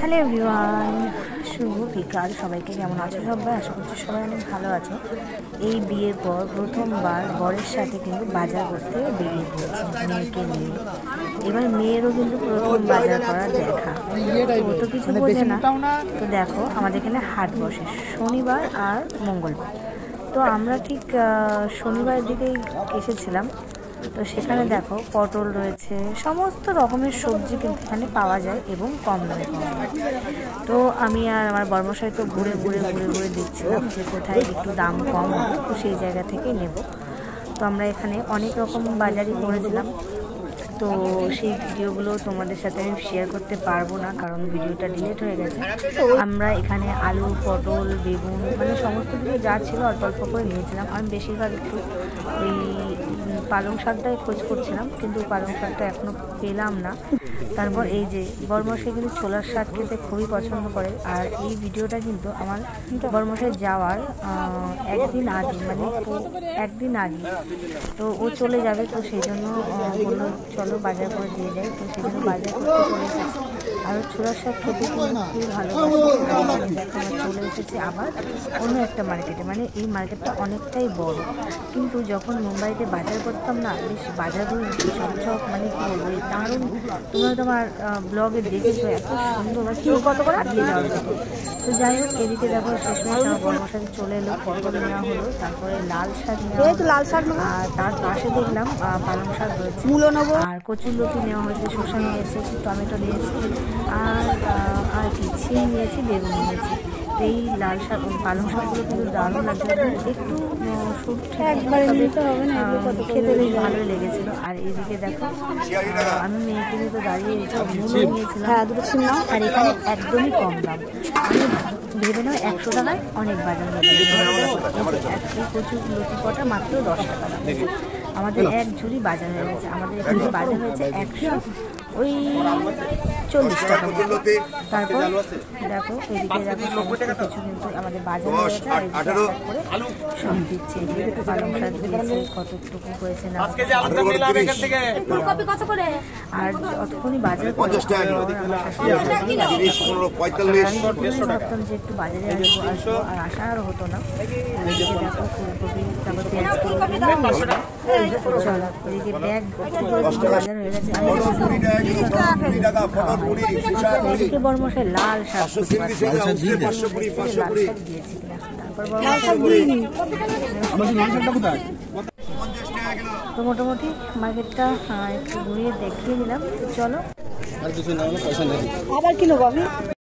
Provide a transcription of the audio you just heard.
Hello everyone, শুভ বিকাল। সবাইকে কেমন আছো সবাই? আশা করছি সবাই অনেক ভালো আছো। এই বিয়ের পর প্রথমবার বরের সাথে কিন্তু বাজার করতে বেরিয়ে পড়েছে মেয়েকে নিয়ে। এবার মেয়েরও কিন্তু প্রথম বাজার করার দেখা, ও তো কিছু বোঝে না। তো দেখো, আমাদের এখানে হাট বসে শনিবার আর মঙ্গলবার। তো আমরা ঠিক শনিবারের দিকেই এসেছিলাম। তো সেখানে দেখো পটল রয়েছে, সমস্ত রকমের সবজি কিন্তু এখানে পাওয়া যায় এবং কম দামে পাওয়া যায়। তো আমি আর আমার বর্মশাই তো ঘুরে ঘুরে দেখছিলাম যে কোথায় একটু দাম কম হবে, তো সেই জায়গা থেকেই নেব। তো আমরা এখানে অনেক রকম বাজারই করেছিলাম। তো সেই ভিডিওগুলো তোমাদের সাথে আমি শেয়ার করতে পারবো না, কারণ ভিডিওটা ডিলিট হয়ে গেছে। আমরা এখানে আলু, পটল, বেগুন মানে সমস্ত কিছু যা ছিল অল্প অল্প করে নিয়েছিলাম। আমি বেশিরভাগ একটু এই পালং শাকটাই খোঁজ করছিলাম, কিন্তু পালং শাকটা এখনও পেলাম না। তারপর এই যে বরমশাই কিন্তু ছোলার শাক খেতে খুবই পছন্দ করে। আর এই ভিডিওটা কিন্তু আমার বরমশাই যাওয়ার একদিন আগে তো ও চলে যাবে, তো সেই জন্য বললো চলো বাজার করে দিয়ে যাই। তো সেই জন্য বাজার করতে চলে এসেছি। আর ছোলার শাক খেতে কিন্তু খুবই ভালোবাসি। দেখো আমরা চলে এসেছি আবার অন্য একটা মার্কেটে, মানে এই মার্কেটটা অনেকটাই বড়। কিন্তু যখন মুম্বাইতে বাজার করতাম না, বেশ বাজারগুলো চকচক, মানে কি বলবো, দারুণ। তোমরা তোমার ব্লগে দেখেছো এত সুন্দর, কত করে দিয়ে যাওয়া যেত। তো যাই হোক, এদিকে দেখো শেষমেশ আমার বড়মার সাথে চলে এলো, পটল নেওয়া হলো, তারপরে লাল শাক নেওয়া, আর তার পাশে দেখলাম পালং শাক রয়েছে, আর কচুরলতি নেওয়া হয়েছে, শসা নিয়েছে, টমেটো নিয়েছি, আর কি ছিম নিয়েছি, বেগুন নিয়েছি। এই লাল শাক পালং শাকগুলো কিন্তু দারুণ লাগছে, একটু খেতে বেশ ভালোই লেগেছিল। আর এইদিকে দেখো আমি মেয়েকে নিয়ে তো দাঁড়িয়ে নিয়েছিলাম, আর এখানে একদমই কম দাম। আমি ভেবে নাও 100 টাকায় অনেক বাজার হয়ে গেছে। এই কচুর লতি কটা মাত্র 10 টাকা দাম। আমাদের এক ঝুড়ি বাজার হয়ে গেছে। আমাদের এখানে বাজার হয়েছে 140 টাকা। তারপর দেখো এদিকে দেখো সমস্ত কিছু কিন্তু আমাদের বাজার হয়ে গেছে। সব দিচ্ছে, পালং শাক দিয়েছে, কতটুকু হয়েছে না। আর অতক্ষণই বাজার ভাবতাম যে একটু বাজারে আসবো, আর আসা আর হতো না। দেখো ফুলকপি, তারপর পেঁয়াজ, চলো এদিকে ব্যাগ বাজার হয়ে গেছে। এদিকে বরমশাই লাল শাক দিয়েছি কিনা, তারপর তো মোটামুটি মার্কেটটা একটু ঘুরিয়ে দেখিয়ে নিলাম। চলো, আর কিছু না হলে পয়সা নেই, আবার কিনবো আমি।